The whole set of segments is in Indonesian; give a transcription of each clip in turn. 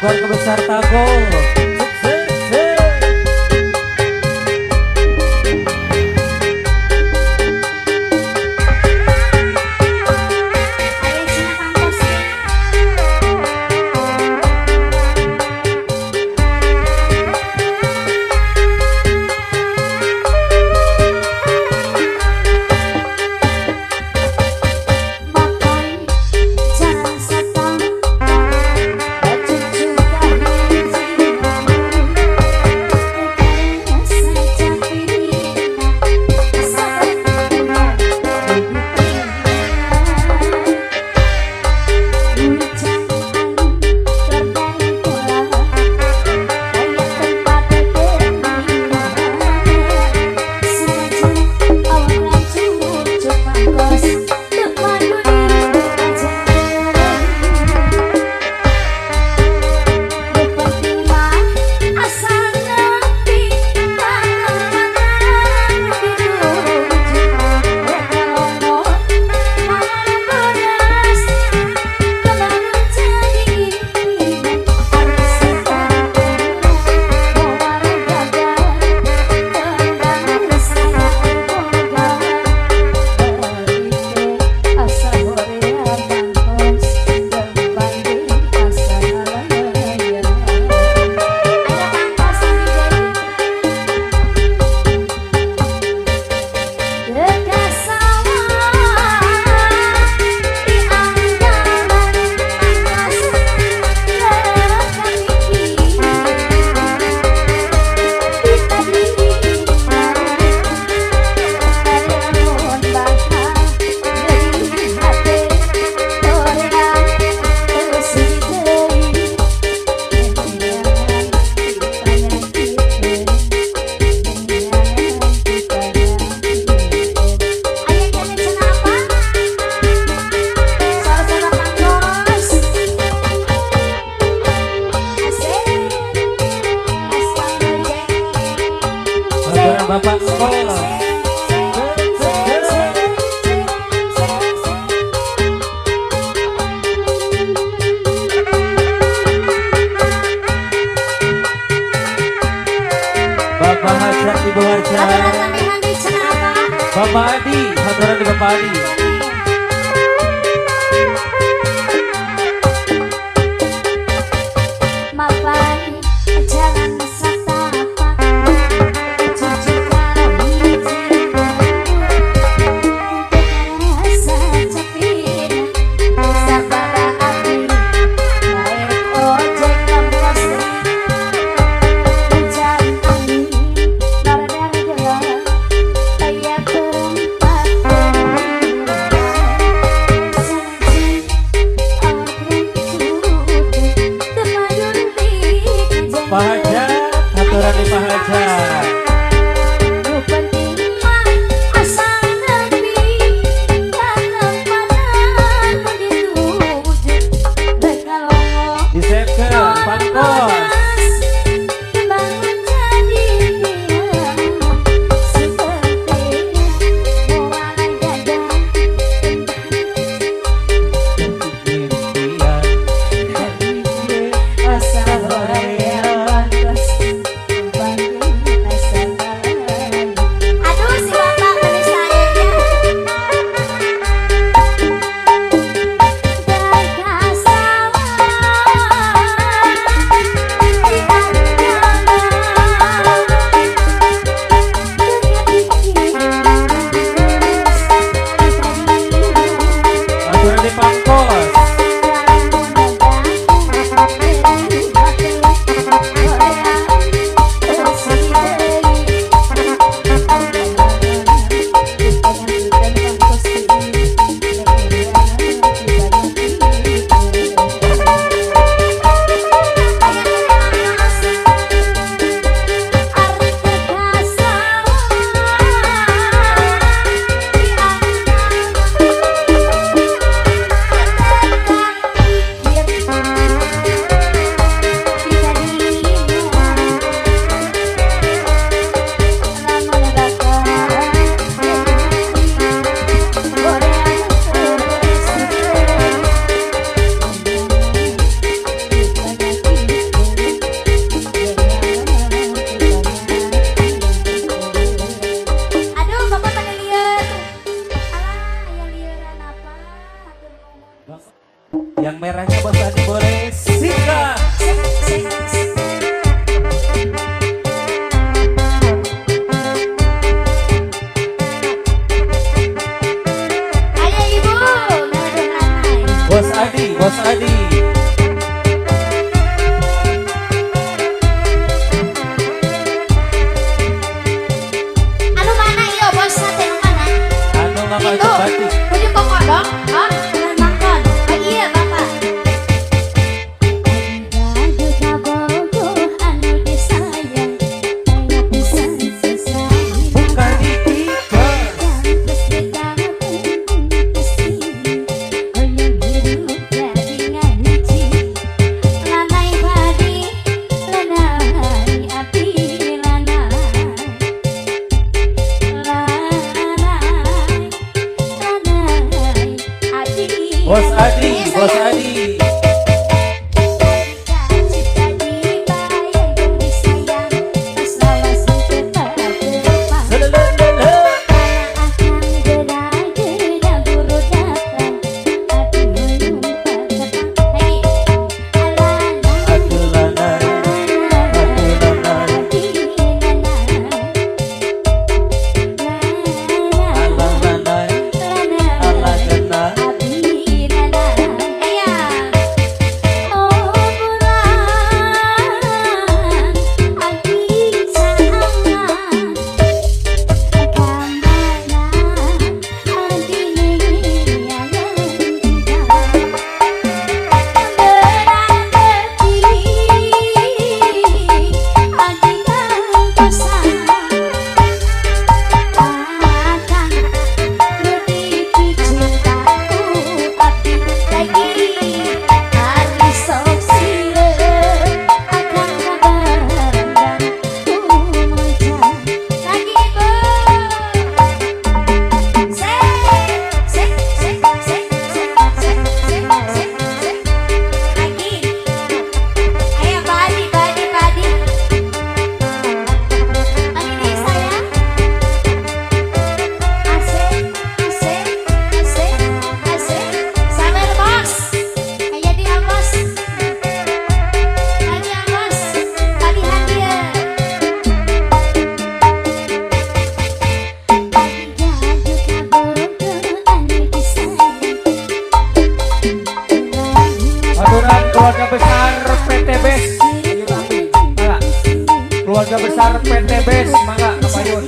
dan keluarga besar Tagol. Bapak sekolah. Bapak Hajar Ibu Hajar. Bapak Adi, haturan di Bapak Adi. Pak Hajar, haturan di Pak Hajar. Bos Adi. Anu mana iyo bos sate mana? Anu mama Itu batik. punya pokok dong. Oh, bener mangkon. Oh iya bapak. Bukan ditinggal. Bos Adi, Bos Adi. Keluarga besar PT BES. Mangga. Keluarga besar PT BES, mangga kepayun.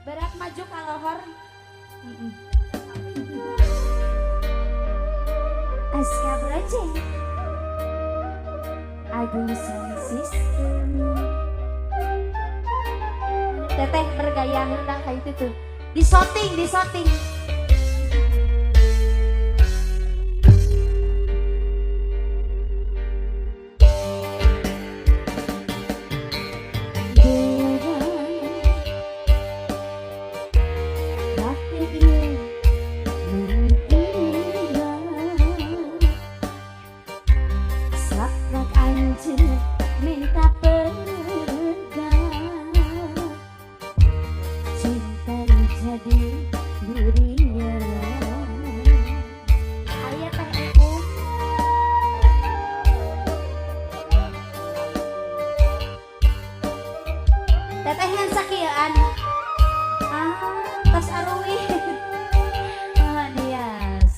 Berat maju kalohor. Aska Brojeng Agung Sound System. Teteh bergaya hendak kayak itu tuh. Di shooting. Minta pegang cinta jadi dirinya. Ayah teh aku sakieuan. Tas arui. Dias.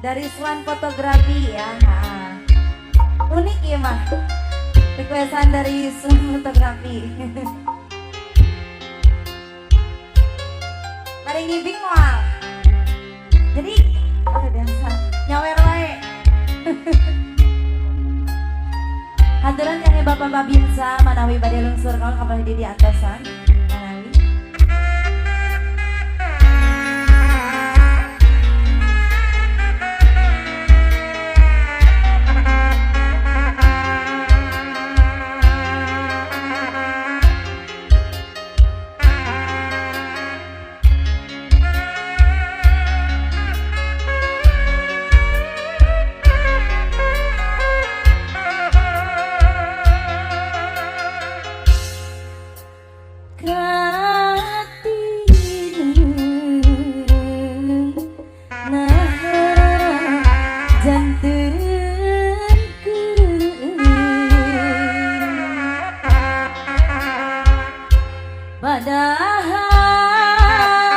Dari Swan Fotografi ya. Nah, unik ya mah. Requestan dari Swan Fotografi. Mari ngibing moal. Jadi ada dansa nyawer wae. Hadirin yang Bapak Babinsa manawi badai lungsur kawan kapal di atasan. Manawi.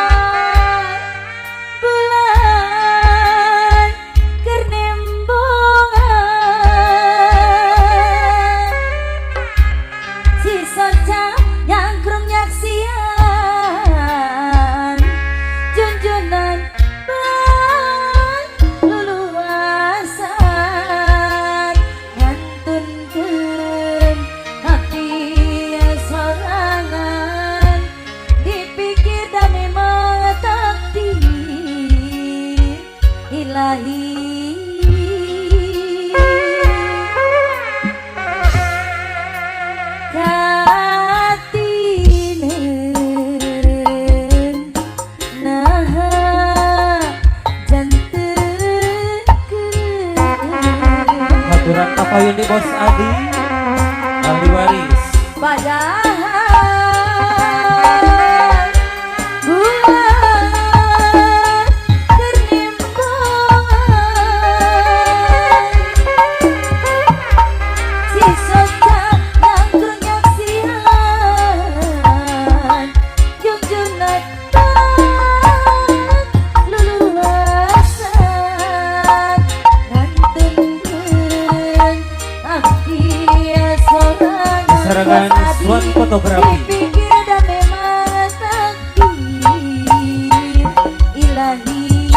Padahal bulan kernembongan si soca nyangkrung nyaksian junjunan ban luluasan ngantun keren hati sorangan dipikir dan memang takdir ilahi. Katinen naha janten Haturan kapayun di Bos Adi ahli waris. Padahal bulan kernembongan si soca nangkrung nyaksian junjunan ban luluasan ngantun keren akhir sorangan Serangan Swan Fotografi. dipikir dan memang takdir ilahi.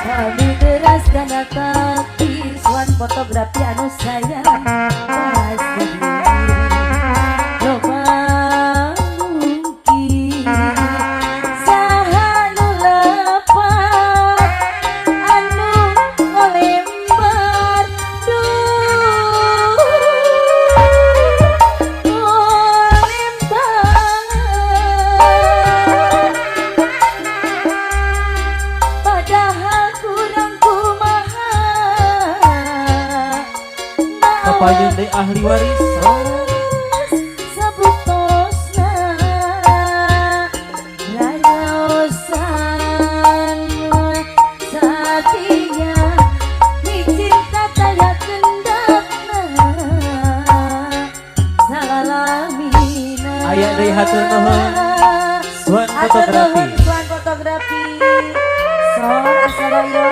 Kami deras karena takdir Swan Fotografi anu sayang pasti loba mungkin saha nu lepat anu ngolembar padahal kurang kumaha Kapayun di ahli waris. sabutosna lalaosan satia micin kataya kendakna salalamina Aya deui hatur nuhun Swan Fotografi. Swan Fotografi Sor Asabayo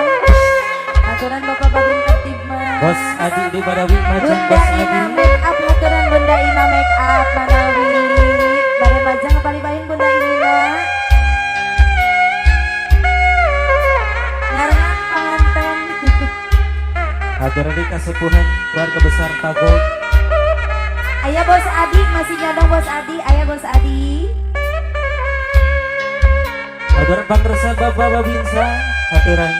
aturan Bapak Babin Tertibma Bos Adi di Badawi Majang Bos Bunda Adi. Ina make up haturan Bunda Ina make up Manawi bare majang palibahin Bunda Ina ngarangan panganten Haturan di kasepuhan keluarga besar Tagog. Ayah Bos Adi masih nyadong Bos Adi ayah Bos Adi Haturan pangresa Bapak Babinsa. Haturan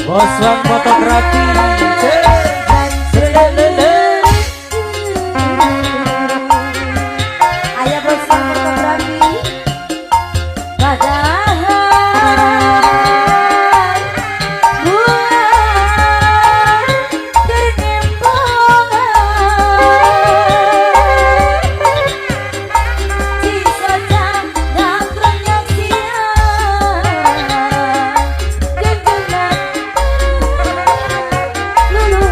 Bos Swan Fotografi. Ayah Bos Swan Fotografi padahal bulan kernembongan si soca nangkrung nyaksian junjunan luluasan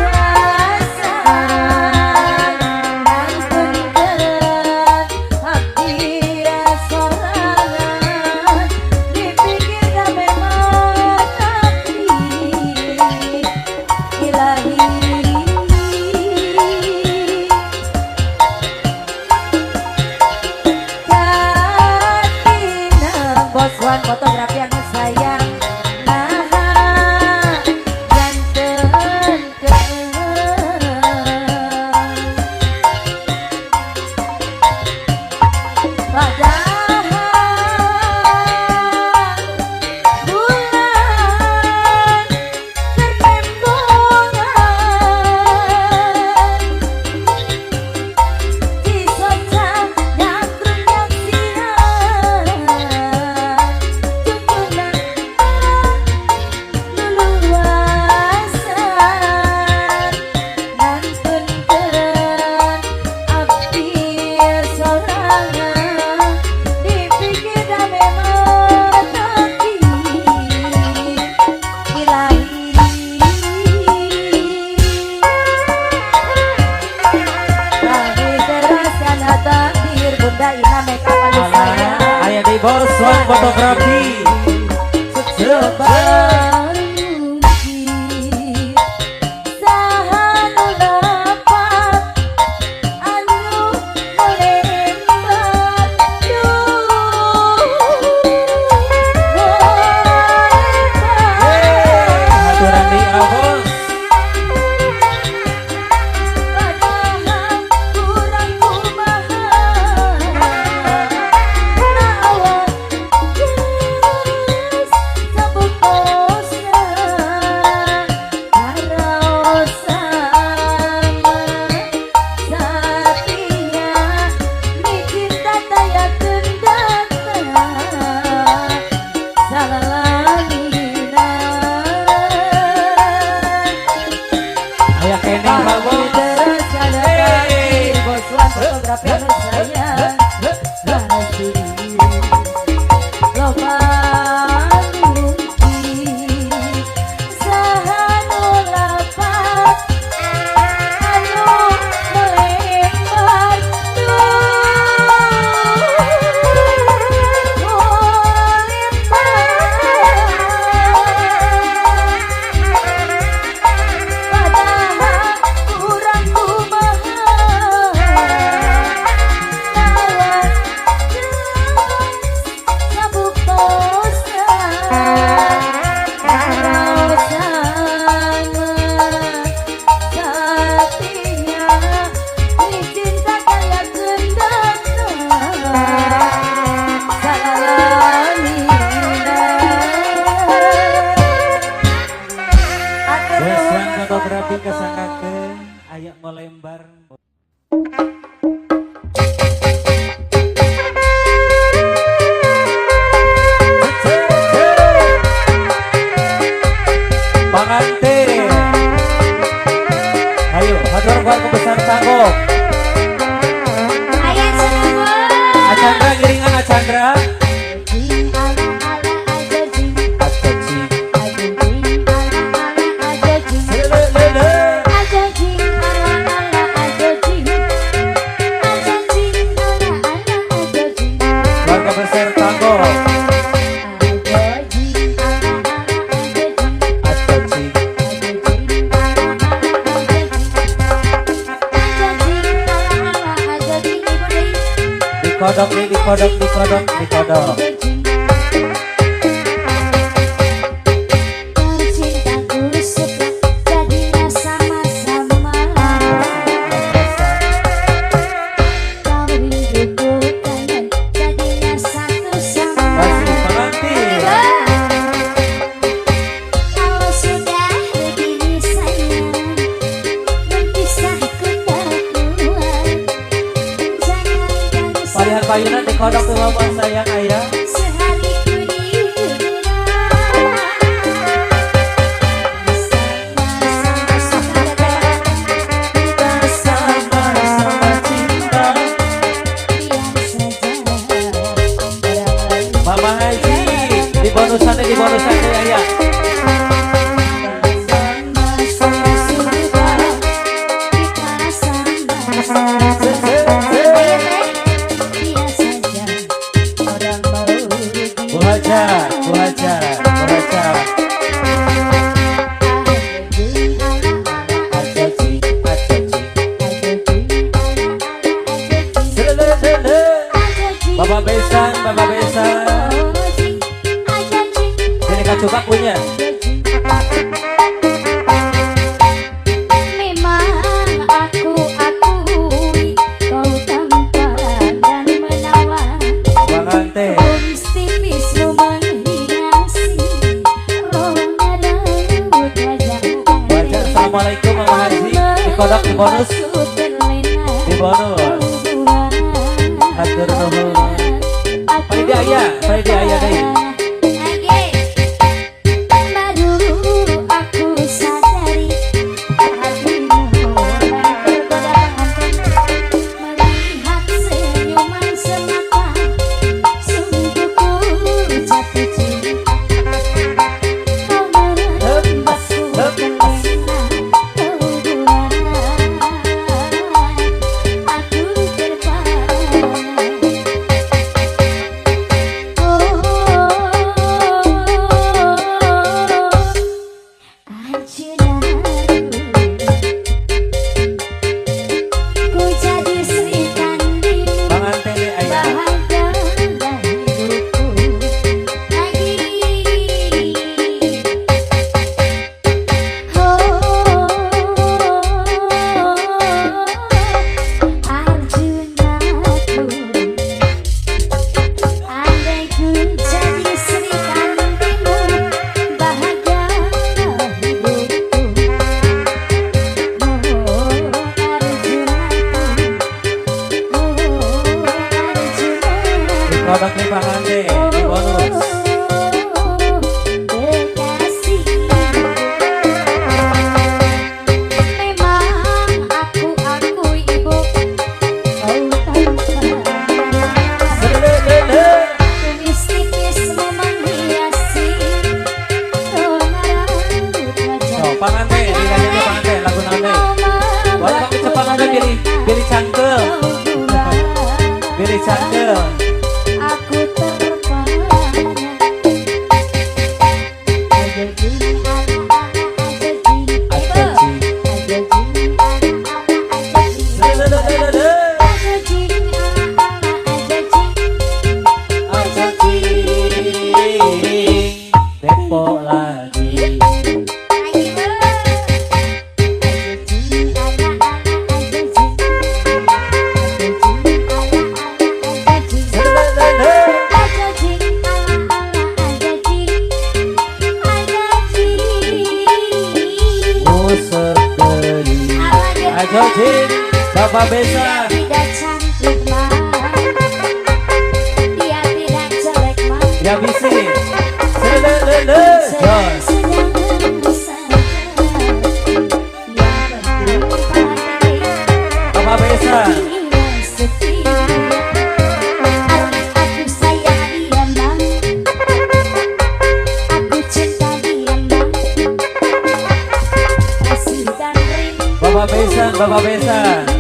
ngantun keren hati sorangan dipikir dan memang takdir ilahi. Katina Bos Swan Fotografi anu sayang naha janten keren padahal fotografi. Aturan di Abos. Ayah keneng Abos. Fotografi anu sayang masih loba mungkin sahanu lapat anu melempar Fotografi kesangkakeun aya ngolembar. Pengantin. Ayo, hatur keluarga besar Tanggok. Ayah semua. Acandra giringan Acandra. Keluarga besar Tanggok. Dikodok. Kasih pengantin. Kalau sudah begini sayang, berpisahku tak kuat. Jangan Palihan payunan dikodok tuh bapak sayang ayah. sehari ku Sama-sama cinta. Mama Haji di bonusan ayah. Bu Hajar. Ajaji. Bapak Besan. Jadi kacoba punya. Memang aku akui kau tampan dan menawan. Pengantin. Kumis tipismu menghiasi rongga rambut wajahmu. Wajah assalamualaikum Mama Haji. Dikodok di bonus. Di bonus. Hatur nuhun. Pada dia ayah deh. Baru aku sadari hatimu melihat senyuman semata, sungguh ku jatuh cinta. Kau merembasku kelana, kau buat aku terpana. Oh kekasih. Memang aku ibu kau tanpa tulis tipis memang hiasi rambut wajah. So, panganten, dikasihnya panganten, lagu nanti. Wala kami sa panganten, Billy Cangkel. Billy Cangkel. Aku terpana ada jin ada jin ada jin Depok lagi. Ajo Jin, Bapak Besa. tidak cantik mah, dia tidak jelek mah, Ya bisi. sedang saja yang penting Bapak Besa. dia setia. Aku sayang dia bang, aku cinta dia bang, kasih dan rindu Bapak Besa, Bapak Besa.